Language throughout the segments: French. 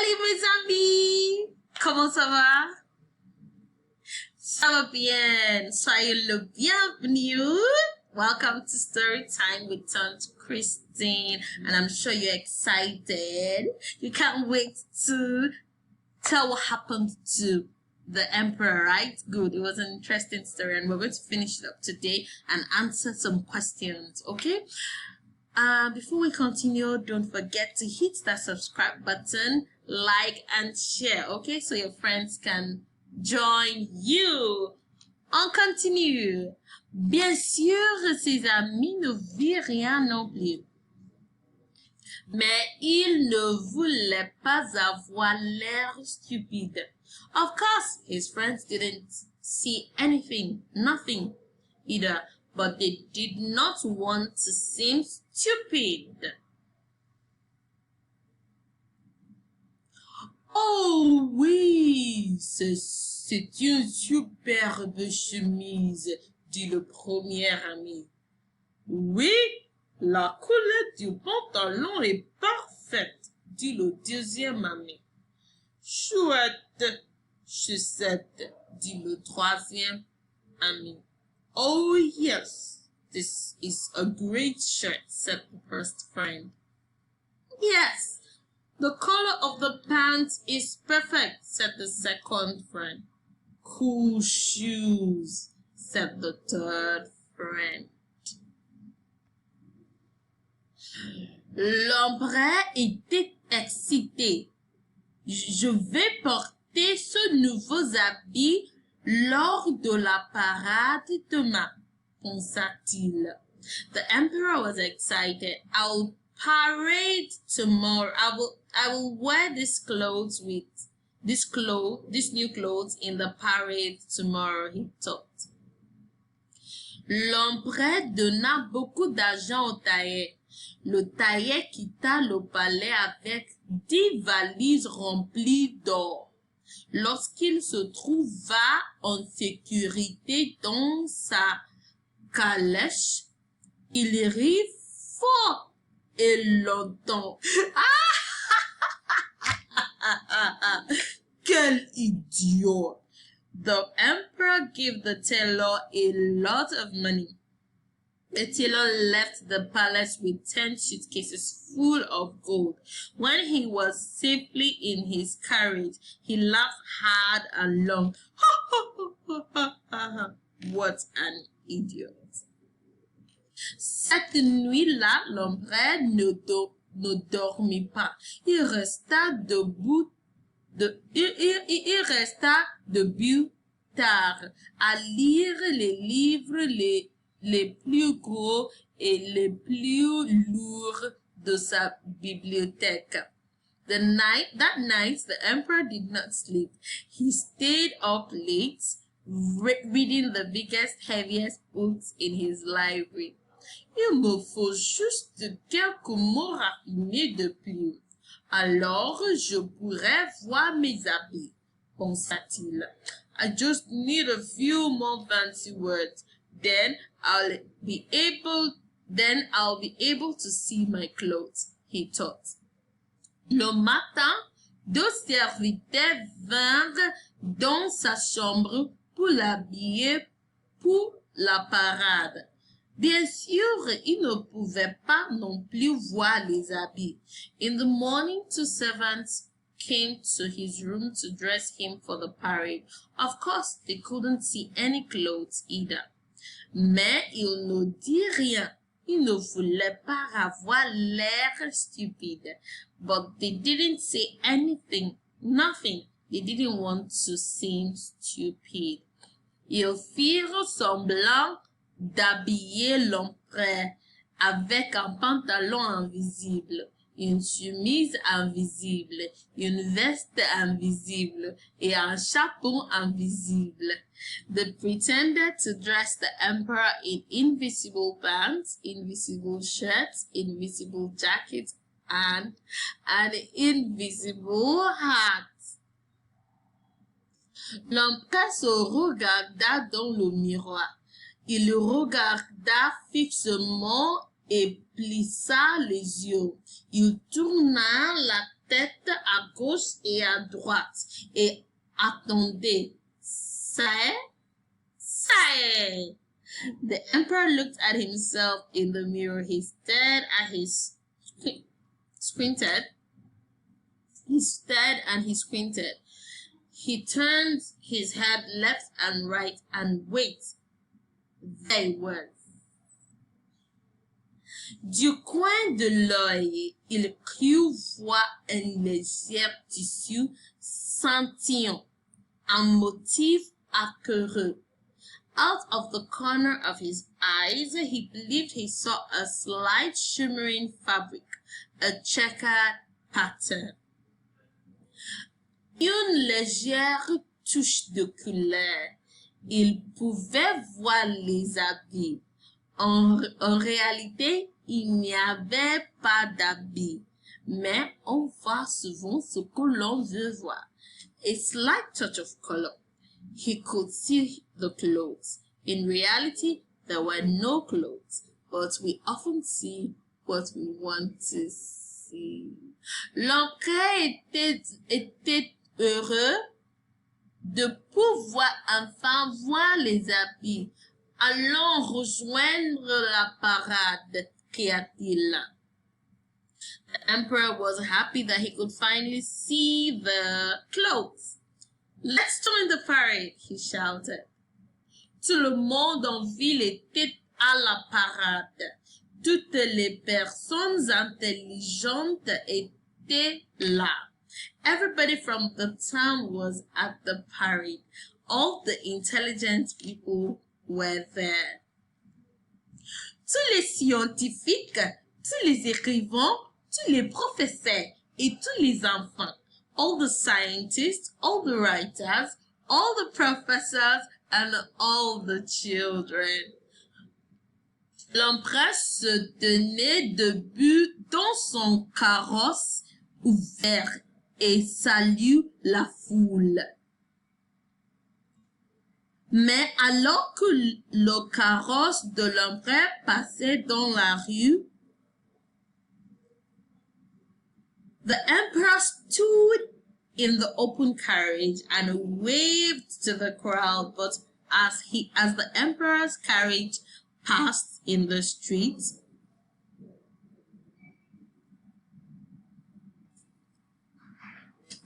Salut mes amis! Comment ça va? Ça va bien. Soyez le bienvenu. Welcome to Story Time with Aunt Christine. And I'm sure you're excited. You can't wait to tell what happened to the emperor, right? Good. It was an interesting story and we're going to finish it up today and answer some questions, okay? Before we continue, don't forget to hit that subscribe button, like and share, okay? So your friends can join you. On continue. Bien sûr, ses amis ne virent rien non plus. Mais il ne voulait pas avoir l'air stupide. Of course, his friends didn't see anything, nothing either, but they did not want to seem stupid. Oh oui, c'est une superbe chemise, dit le premier ami. Oui, la couleur du pantalon est parfaite, dit le deuxième ami. Chouette chaussette, dit le troisième ami. Oh yes, this is a great shirt, said the first friend. Yes, the color of the pants is perfect, said the second friend. Cool shoes, said the third friend. L'ombre était excité. Je vais porter ce nouveau habit lors de la parade demain, pensa-t-il. The emperor was excited. I'll parade tomorrow. I will wear these new clothes in the parade tomorrow, he thought. L'ombre donna beaucoup d'argent au tailleur. Le tailleur quitta le palais avec 10 valises remplies d'or. Lorsqu'il se trouva en sécurité dans sa calèche, il rit fort et longtemps. Quel idiot! The emperor gave the tailor a lot of money. The tailor left the palace with 10 suitcases full of gold. When he was safely in his carriage, he laughed hard and long. What an idiot. Cette nuit-là, l'ombre ne dormit pas. Il resta debout tard à lire les livres les plus gros et les plus lourds de sa bibliothèque. That night, the emperor did not sleep. He stayed up late, reading the biggest, heaviest books in his library. Il me faut juste quelques mots raffinés de plus. Alors, je pourrais voir mes habits, pensa-t-il. I just need a few more fancy words. Then I'll be able to see my clothes, he thought. Le matin, 2 serviteurs vinrent dans sa chambre pour l'habiller pour la parade. Bien sûr, il ne pouvait pas non plus voir les habits. In the morning, 2 servants came to his room to dress him for the parade. Of course, they couldn't see any clothes either. Mais il ne dit rien. Il ne voulait pas avoir l'air stupide. But they didn't say anything, nothing. They didn't want to seem stupid. Ils firent semblant d'habiller l'empereur avec un pantalon invisible, une chemise invisible, une veste invisible et un chapeau invisible. They pretended to dress the emperor in invisible pants, invisible shirts, invisible jackets, and an invisible hat. L'empereur se regarda dans le miroir. Il le regarda fixement et plissa les yeux. Il tourna la tête à gauche et à droite et attendait. Ça est. The emperor looked at himself in the mirror. He stared and he squinted. He turned his head left and right and wait. They were. Du coin de l'œil, il crut voir un léger tissu scintillant, un motif aquereux. Out of the corner of his eyes, he believed he saw a slight shimmering fabric, a checkered pattern. Une légère touche de couleur. Il pouvait voir les habits. En réalité, il n'y avait pas d'habits, mais on voit souvent ce que l'on veut voir. A slight touch of color. He could see the clothes. In reality, there were no clothes, but we often see what we want to see. L'empereur était heureux de pouvoir enfin voir les habits. Allons rejoindre la parade, cria-t-il. The emperor was happy that he could finally see the clothes. Let's join the parade, he shouted. Tout le monde en ville était à la parade. Toutes les personnes intelligentes étaient là. Everybody from the town was at the parade. All the intelligent people were there. Tous les scientifiques, tous les écrivains, tous les professeurs et tous les enfants. All the scientists, all the writers, all the professors, and all the children. L'empereur se tenait debout dans son carrosse ouvert et salue la foule. Mais alors que le carrosse de l'empereur passait dans la rue, the emperor stood in the open carriage and waved to the crowd, but as the emperor's carriage passed in the streets,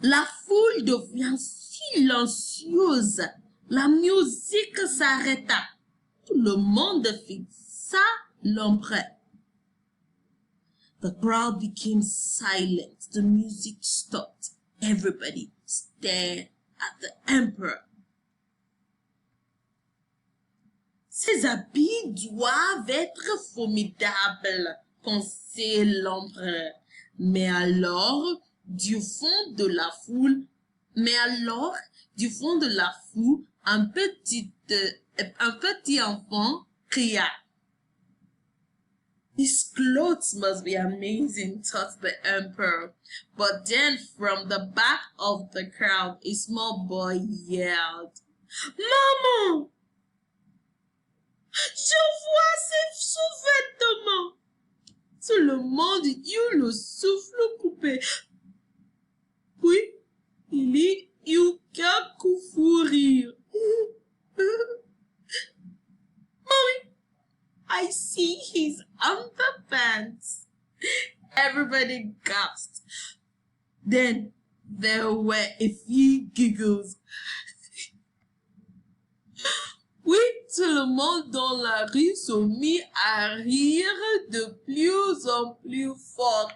la foule devint silencieuse. La musique s'arrêta. Tout le monde fixa l'empereur. The crowd became silent. The music stopped. Everybody stared at the emperor. Ces habits doivent être formidables, pensait l'empereur. Mais alors, du fond de la foule, un petit enfant cria. These clothes must be amazing, thought the emperor. But then from the back of the crowd, a small boy yelled, Maman! Je vois ces sous-vêtements! Tout le monde eut le souffle coupé. Puis, il y eut quelques fous rires. Mommy, I see his underpants. Everybody gasped. Then there were a few giggles. Oui, tout le monde dans la rue se mit à rire de plus en plus fort.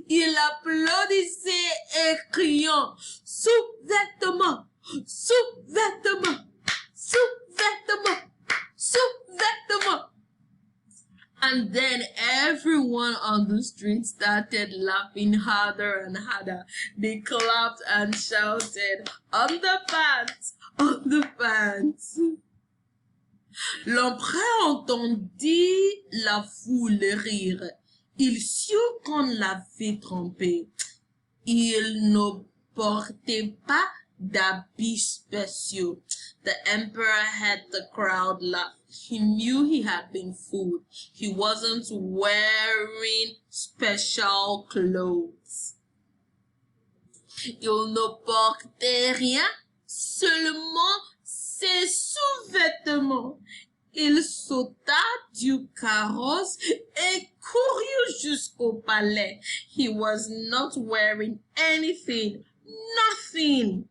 Il applaudissait et criant sous-vêtements, sous-vêtements, sous-vêtements, sous-vêtements. And then everyone on the street started laughing harder and harder. They clapped and shouted, underpants, underpants. L'empereur entendit la foule rire. Il sut qu'on l'avait trompé. Il ne portait pas d'habits spéciaux. The emperor had the crowd laugh. He knew he had been fooled. He wasn't wearing special clothes. Il ne portait rien, seulement ses sous-vêtements. Il sauta du carrosse et courut jusqu'au palais. He was not wearing anything, nothing,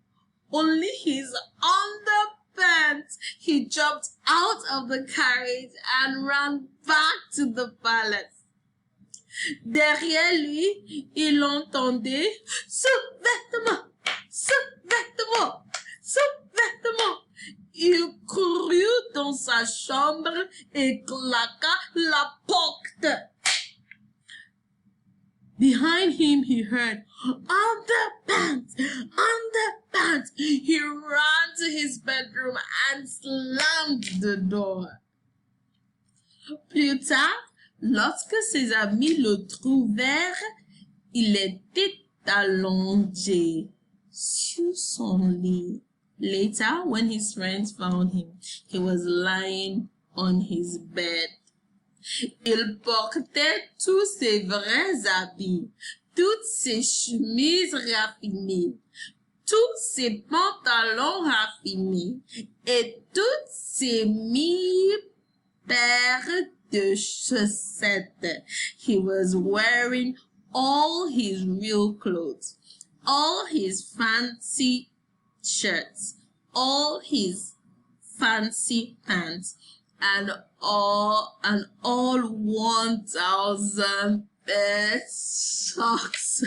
only his underpants. He jumped out of the carriage and ran back to the palace. Derrière lui, il entendait « Sous-vêtements! Sous-vêtements! Sous-vêtements !» Il courut dans sa chambre et claqua la porte. Behind him, he heard underpants, underpants. He ran to his bedroom and slammed the door. Plus tard, lorsque ses amis le trouvèrent, il était allongé sur son lit. Later, when his friends found him, he was lying on his bed. Il portait tous ses vrais habits, toutes ses chemises raffinées, tous ses pantalons raffinés et toutes ses 1000 paires de chaussettes. He was wearing all his real clothes, all his fancy shirts, all his fancy pants, and all 1,000 pair socks.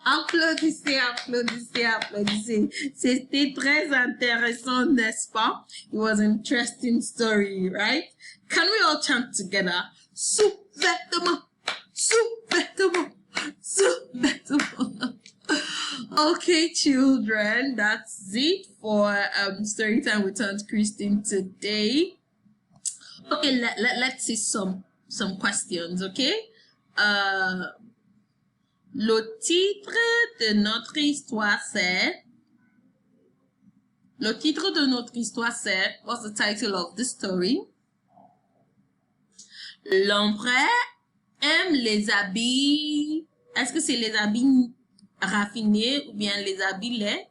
Applaudissez, applaudissez, applaudissez. C'était très intéressant, n'est-ce pas? It was an interesting story, right? Can we all chant together? Sous-vêtements, sous-vêtements, sous-vêtements. Okay, children, that's it for story time with Aunt Christine today. Okay, let's see some questions, okay? Le titre de notre histoire c'est what's the title of the story? L'empereur aime les habits. Est-ce que c'est les habits raffinés ou bien les habits laids?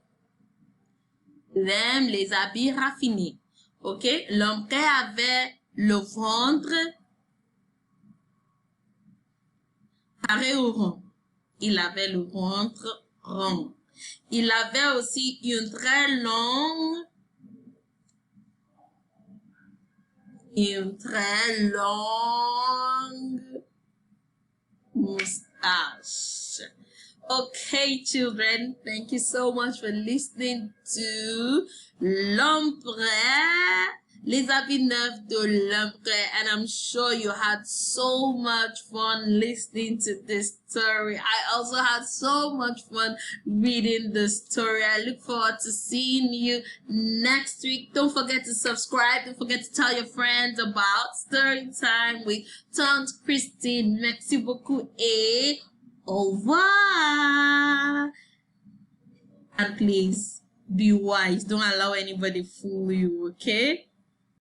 Il aime les habits raffinés. Ok? L'empereur avait le ventre carré ou rond. Il avait le ventre rond. Il avait aussi une très longue moustache. Okay, children, thank you so much for listening to L'Empereur, Les habits neufs de l'Empereur, and I'm sure you had so much fun listening to this story. I also had so much fun reading the story. I look forward to seeing you next week. Don't forget to subscribe. Don't forget to tell your friends about Story Time with Tante Christine. Merci beaucoup et au revoir. And please be wise. Don't allow anybody fool you, okay?